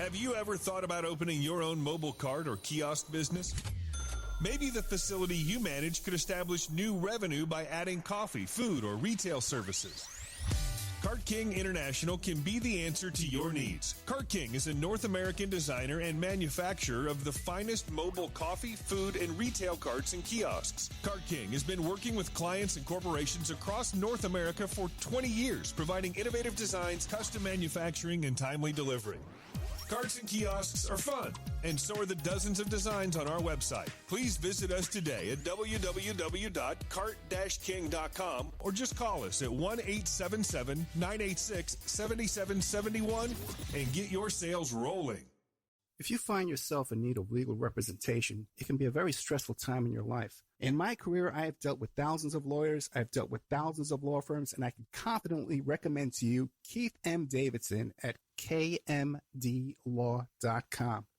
Have you ever thought about opening your own mobile cart or kiosk business? Maybe the facility you manage could establish new revenue by adding coffee, food, or retail services. Cart King International can be the answer to your needs. Cart King is a North American designer and manufacturer of the finest mobile coffee, food, and retail carts and kiosks. Cart King has been working with clients and corporations across North America for 20 years, providing innovative designs, custom manufacturing, and timely delivery. Carts and kiosks are fun, and so are the dozens of designs on our website. Please visit us today at www.cart-king.com or just call us at 1-877-986-7771 and get your sales rolling. If you find yourself in need of legal representation, it can be a very stressful time in your life. In my career, I have dealt with thousands of lawyers, I've dealt with thousands of law firms, and I can confidently recommend to you Keith M. Davidson at kmdlaw.com.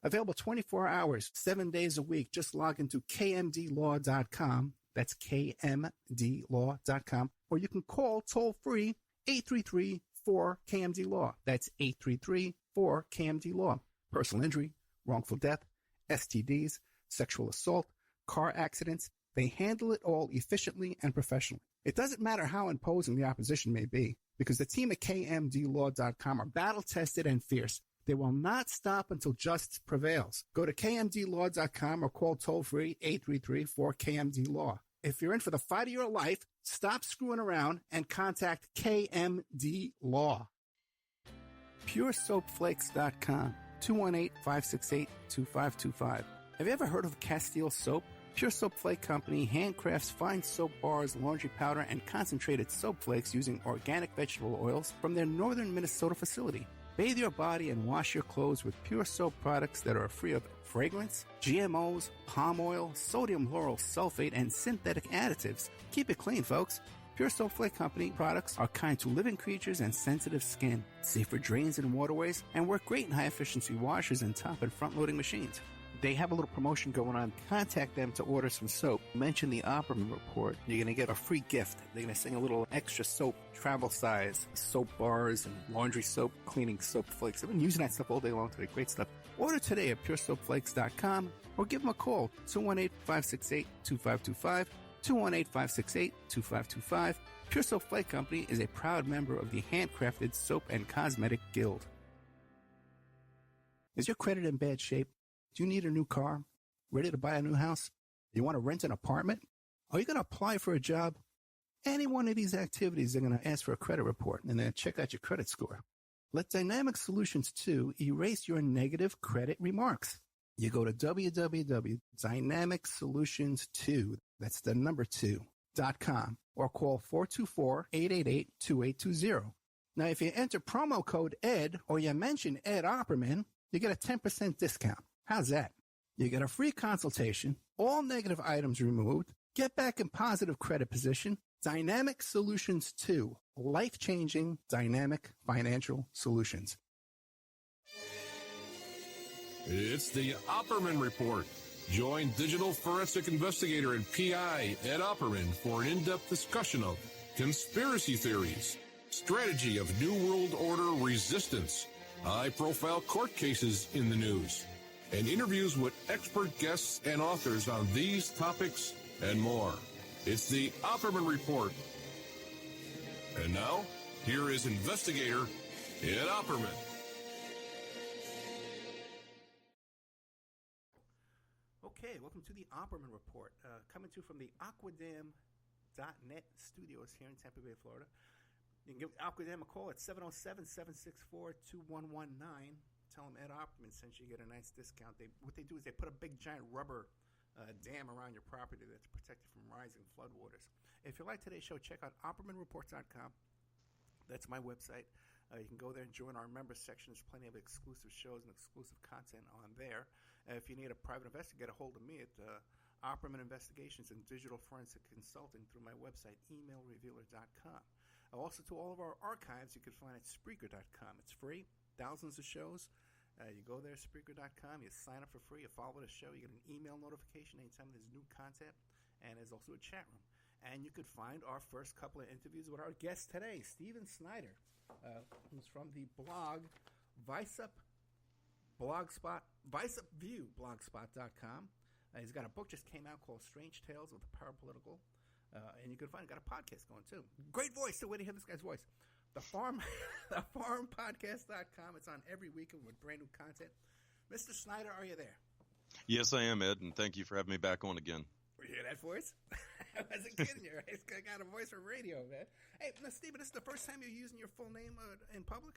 Available 24 hours, 7 days a week. Just log into kmdlaw.com. That's kmdlaw.com. Or you can call toll-free 833-4KMD-LAW. That's 833-4KMD-LAW. Personal injury, wrongful death, STDs, sexual assault, car accidents. They handle it all efficiently and professionally. It doesn't matter how imposing the opposition may be, because the team at kmdlaw.com are battle-tested and fierce. They will not stop until justice prevails. Go to kmdlaw.com or call toll-free 833-4KMD-LAW. If you're in for the fight of your life, stop screwing around and contact KMD Law. PureSoapFlakes.com, 218-568-2525. Have you ever heard of Castile Soap? Pure Soap Flake Company handcrafts fine soap bars, laundry powder, and concentrated soap flakes using organic vegetable oils from their northern Minnesota facility. Bathe your body and wash your clothes with pure soap products that are free of fragrance, GMOs, palm oil, sodium lauryl sulfate, and synthetic additives. Keep it clean, folks. Pure Soap Flake Company products are kind to living creatures and sensitive skin, safe for drains and waterways, and work great in high-efficiency washers and top and front-loading machines. They have a little promotion going on. Contact them to order some soap. Mention the Opperman Report. You're going to get a free gift. They're going to send a little extra soap, travel size, soap bars and laundry soap, cleaning soap flakes. I've been using that stuff all day long today. Great stuff. Order today at puresoapflakes.com or give them a call, 218-568-2525, 218-568-2525. Pure Soap Flake Company is a proud member of the Handcrafted Soap and Cosmetic Guild. Is your credit in bad shape? Do you need a new car? Ready to buy a new house? You want to rent an apartment? Are you going to apply for a job? Any one of these activities, they're going to ask for a credit report and then check out your credit score. Let Dynamic Solutions 2 erase your negative credit remarks. You go to www.dynamicsolutions2, that's the number 2.com, or call 424-888-2820. Now, if you enter promo code ED or you mention Ed Opperman, you get a 10% discount. How's that? You get a free consultation, all negative items removed, get back in positive credit position. Dynamic Solutions 2, life-changing dynamic financial solutions. It's the Opperman Report. Join digital forensic investigator and PI Ed Opperman for an in-depth discussion of conspiracy theories, strategy of New World Order resistance, high-profile court cases in the news, and interviews with expert guests and authors on these topics and more. It's the Opperman Report. And now, here is investigator Ed Opperman. Okay, welcome to the Opperman Report, coming to you from the Aquadam.net studios here in Tampa Bay, Florida. You can give Aquadam a call at 707-764-2119. Tell them Ed Opperman sent you, get a nice discount. What they do is they put a big giant rubber dam around your property that's protected from rising floodwaters. If you like today's show, check out OppermanReport.com. That's my website. You can go there and join our members section. There's plenty of exclusive shows and exclusive content on there. If you need a private investigator, get a hold of me at Opperman Investigations and Digital Forensic Consulting through my website, emailrevealer.com. Also, to all of our archives, you can find at Spreaker.com. It's free. Thousands of shows. You go there, Spreaker.com, you sign up for free, you follow the show, you get an email notification anytime there's new content, and there's also a chat room. And you could find our first couple of interviews with our guest today, Stephen Snyder, who's from the blog VISUP, Blogspot, VISUP View, blogspot.com. He's got a book just came out called Strange Tales of the Parapolitical. And you can find got a podcast going too. Great voice too. Where do you hear this guy's voice? The farmpodcast.com. It's on every weekend with brand new content. Mr. Snyder, are you there? Yes, I am, Ed, and thank you for having me back on again. You hear that voice? I wasn't kidding you. Right? I got a voice for radio, man. Hey, now, Stephen, this is the first time you're using your full name in public?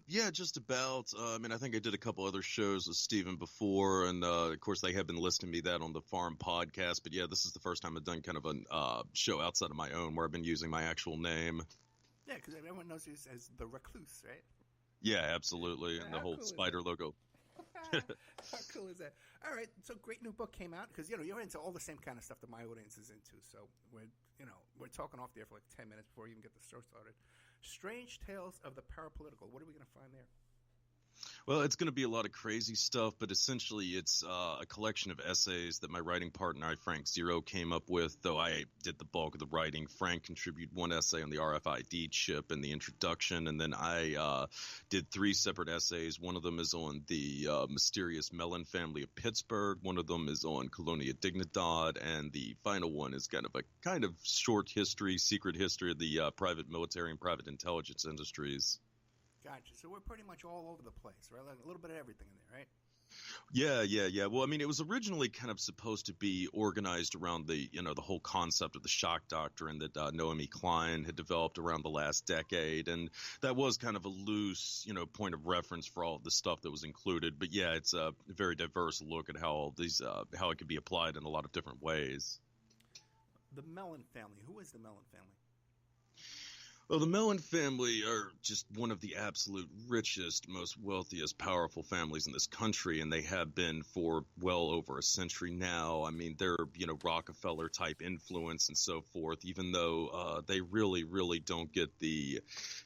Yeah, just about. I think I did a couple other shows with Steven before, and of course they have been listing me that on the Farm Podcast. But yeah, this is the first time I've done kind of a show outside of my own where I've been using my actual name. Yeah, because everyone knows you as the Recluse, right? Yeah, absolutely, and the whole spider logo. How cool is that? All right, so great new book came out because you're into all the same kind of stuff that my audience is into. So we're talking off there for like 10 minutes before we even get the show started. Strange Tales of the Parapolitical. What are we going to find there? Well, it's going to be a lot of crazy stuff, but essentially it's a collection of essays that my writing partner, Frank Zero, came up with, though I did the bulk of the writing. Frank contributed one essay on the RFID chip and the introduction, and then I did 3 separate essays. One of them is on the mysterious Mellon family of Pittsburgh. One of them is on Colonia Dignidad, and the final one is kind of short history, secret history of the private military and private intelligence industries. Gotcha. So we're pretty much all over the place, right? Like a little bit of everything in there, right? Yeah. Well, it was originally kind of supposed to be organized around the whole concept of the shock doctrine that Naomi Klein had developed around the last decade. And that was kind of a loose, point of reference for all of the stuff that was included. But yeah, it's a very diverse look at how all these, how it could be applied in a lot of different ways. The Mellon family. Who is the Mellon family? Well, the Mellon family are just one of the absolute richest, most wealthiest, powerful families in this country, and they have been for well over a century now. They're, Rockefeller-type influence and so forth, even though they really, really don't get the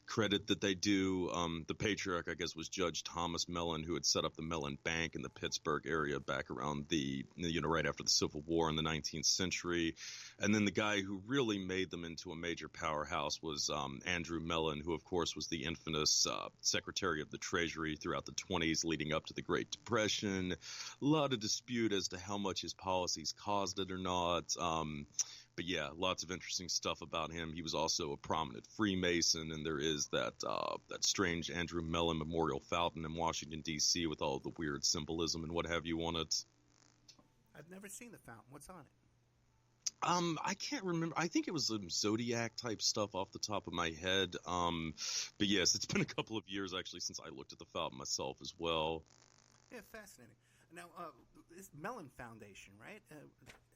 credit that they do. The patriarch, I guess, was Judge Thomas Mellon, who had set up the Mellon Bank in the Pittsburgh area back around right after the Civil War in the 19th century. And then the guy who really made them into a major powerhouse was Andrew Mellon, who, of course, was the infamous Secretary of the Treasury throughout the 20s leading up to the Great Depression. A lot of dispute as to how much his policies caused it or not. But yeah, lots of interesting stuff about him. He was also a prominent Freemason, and there is that strange Andrew Mellon Memorial Fountain in Washington, D.C. with all the weird symbolism and what have you on it. I've never seen the fountain. What's on it? I can't remember. I think it was some Zodiac type stuff off the top of my head. But yes, it's been a couple of years actually since I looked at the fountain myself as well. Yeah, fascinating. Now, this Mellon Foundation, right?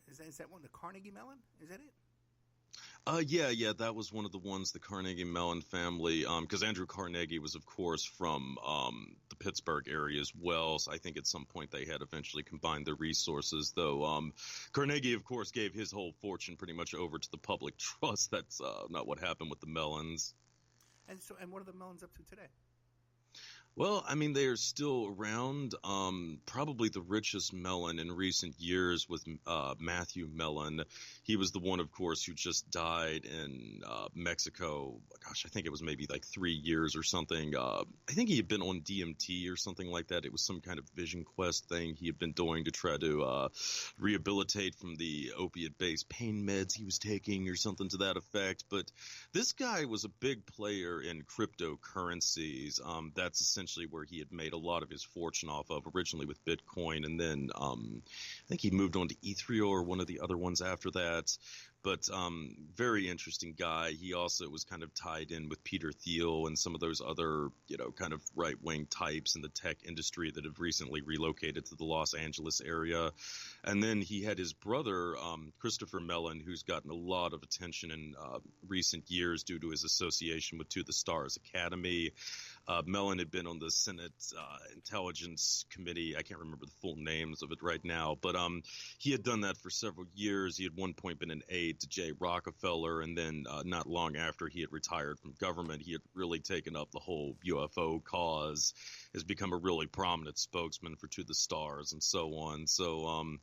Is that one, the Carnegie Mellon? Is that it? Yeah, that was one of the ones, the Carnegie Mellon family, because Andrew Carnegie was, of course, from the Pittsburgh area as well, so I think at some point they had eventually combined their resources, though Carnegie, of course, gave his whole fortune pretty much over to the public trust. That's not what happened with the Mellons. And what are the Mellons up to today? Well, they are still around. Probably the richest Mellon in recent years was Matthew Mellon. He was the one, of course, who just died in Mexico. Gosh, I think it was maybe like 3 years or something. I think he had been on DMT or something like that. It was some kind of vision quest thing he had been doing to try to rehabilitate from the opiate-based pain meds he was taking or something to that effect. But this guy was a big player in cryptocurrencies. That's essentially where he had made a lot of his fortune off of, originally with Bitcoin, and then I think he moved on to Ethereum or one of the other ones after that. But very interesting guy. He also was kind of tied in with Peter Thiel and some of those other, kind of right-wing types in the tech industry that have recently relocated to the Los Angeles area. And then he had his brother, Christopher Mellon, who's gotten a lot of attention in recent years due to his association with To the Stars Academy. Mellon had been on the Senate Intelligence Committee. I can't remember the full names of it right now, but he had done that for several years. He had at one point been an aide to Jay Rockefeller, and then not long after he had retired from government, he had really taken up the whole UFO cause, has become a really prominent spokesman for To the Stars and so on. So,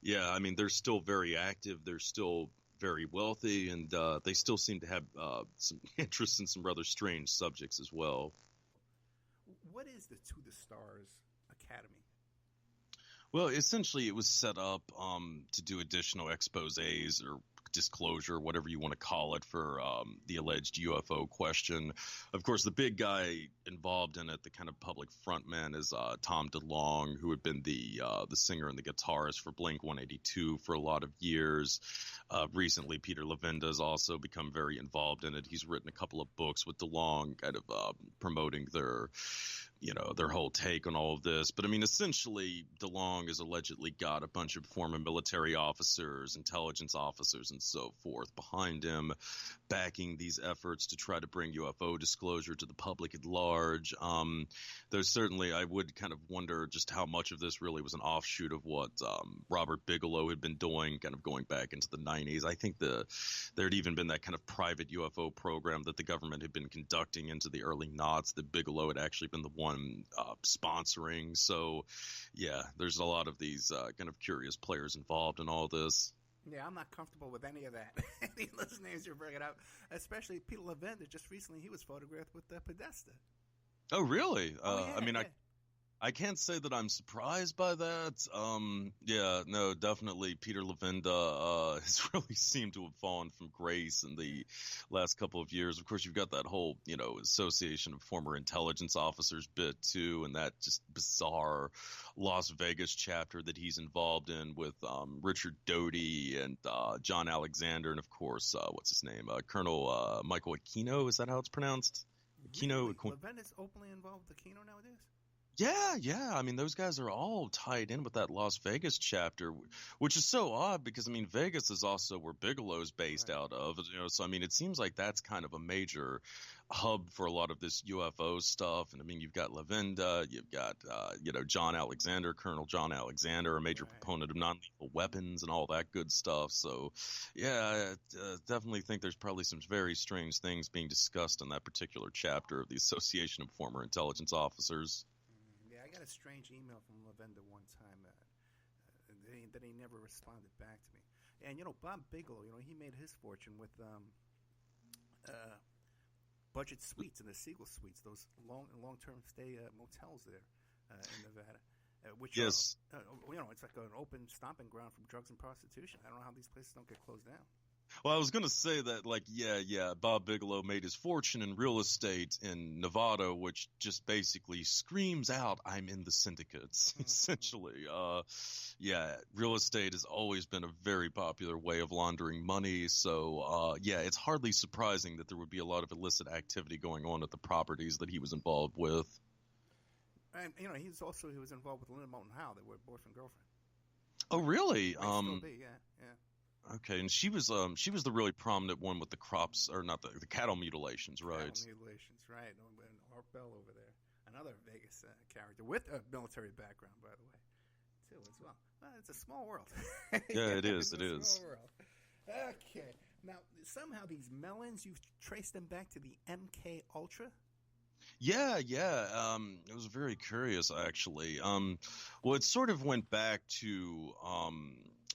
they're still very active. They're still very wealthy, and they still seem to have some interest in some rather strange subjects as well. what is the To the Stars Academy? Well, essentially, it was set up to do additional exposés or disclosure, whatever you want to call it, for the alleged UFO question. Of course, the big guy involved in it, the kind of public frontman, is Tom DeLonge, who had been the singer and the guitarist for Blink-182 for a lot of years. Recently, Peter Levenda has also become very involved in it. He's written a couple of books with DeLonge, kind of promoting their whole take on all of this. But I mean, essentially, DeLonge has allegedly got a bunch of former military officers, intelligence officers, and so forth behind him, backing these efforts to try to bring UFO disclosure to the public at large. There's certainly, I would kind of wonder just how much of this really was an offshoot of what Robert Bigelow had been doing, kind of going back into the 90s. I think there had even been that kind of private UFO program that the government had been conducting into the early noughts that Bigelow had actually been the one sponsoring. So, yeah, there's a lot of these kind of curious players involved in all this. Yeah, I'm not comfortable with any of that. Any of those names you're bringing up, especially Peter Levenda. Just recently, he was photographed with Podesta. Oh, really? Yeah, I mean, yeah. I can't say that I'm surprised by that. Yeah, no, definitely Peter Levenda has really seemed to have fallen from grace in the last couple of years. Of course, you've got that whole, Association of Former Intelligence Officers bit too, and that just bizarre Las Vegas chapter that he's involved in with Richard Doty and John Alexander, and of course, what's his name? Colonel Michael Aquino, is that how it's pronounced? Aquino. Levenda's openly involved with Aquino nowadays? Yeah. I mean, those guys are all tied in with that Las Vegas chapter, which is so odd because, I mean, Vegas is also where Bigelow's based out of. So, I mean, it seems like that's kind of a major hub for a lot of this UFO stuff. And, I mean, you've got Levenda, you've got, John Alexander, Colonel John Alexander, a major proponent of non-lethal weapons and all that good stuff. So, yeah, I definitely think there's probably some very strange things being discussed in that particular chapter of the Association of Former Intelligence Officers. Yeah, I got a strange email from Levenda one time that he never responded back to me. And, Bob Bigelow, he made his fortune with budget suites and the Siegel suites, those long-term stay motels there in Nevada. Which yes. It's like an open stomping ground for drugs and prostitution. I don't know how these places don't get closed down. Well, I was going to say that, Bob Bigelow made his fortune in real estate in Nevada, which just basically screams out, I'm in the syndicates, essentially. Real estate has always been a very popular way of laundering money. So, it's hardly surprising that there would be a lot of illicit activity going on at the properties that he was involved with. And, he was involved with Linda Moulton Howe. They were boyfriend-girlfriend. Oh, really? Still be, yeah. Okay, and she was the really prominent one with the crops, or not the cattle mutilations, right? Cattle mutilations, right. And Art Bell over there, another Vegas character with a military background, by the way, too, as well. Well, it's a small world. Yeah, it is. It is. Small world. Okay. Now, somehow these melons, you've traced them back to the MK Ultra? Yeah. It was very curious, actually. Well, it sort of went back to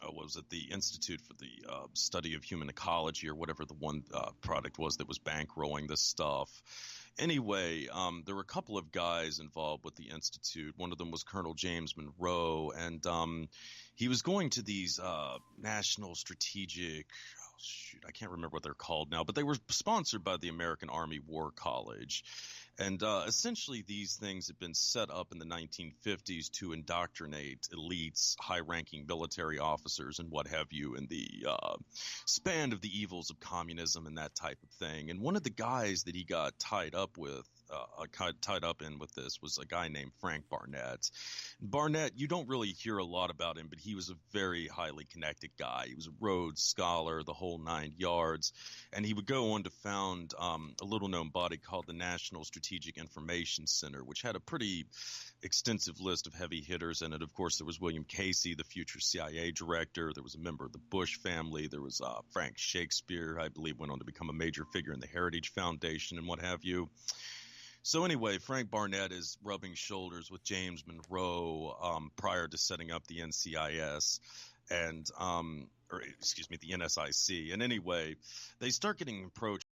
what was it, the Institute for the Study of Human Ecology, or whatever the one product was that was bankrolling this stuff. Anyway, there were a couple of guys involved with the Institute. One of them was Colonel James Monroe, and he was going to these national strategic I can't remember what they're called now, but they were sponsored by the American Army War College. And essentially these things had been set up in the 1950s to indoctrinate elites, high-ranking military officers, and what have you, in the span of the evils of communism and that type of thing. And one of the guys that he got tied up in with this was a guy named Frank Barnett. Barnett, you don't really hear a lot about him, but he was a very highly connected guy. He was a Rhodes Scholar, the whole 9 yards, and he would go on to found a little-known body called the National Strategic Information Center, which had a pretty extensive list of heavy hitters in it. Of course, there was William Casey, the future CIA director. There was a member of the Bush family. There was Frank Shakespeare, I believe, went on to become a major figure in the Heritage Foundation and what have you. So anyway, Frank Barnett is rubbing shoulders with James Monroe prior to setting up the NCIS and the NSIC. And anyway, they start getting approached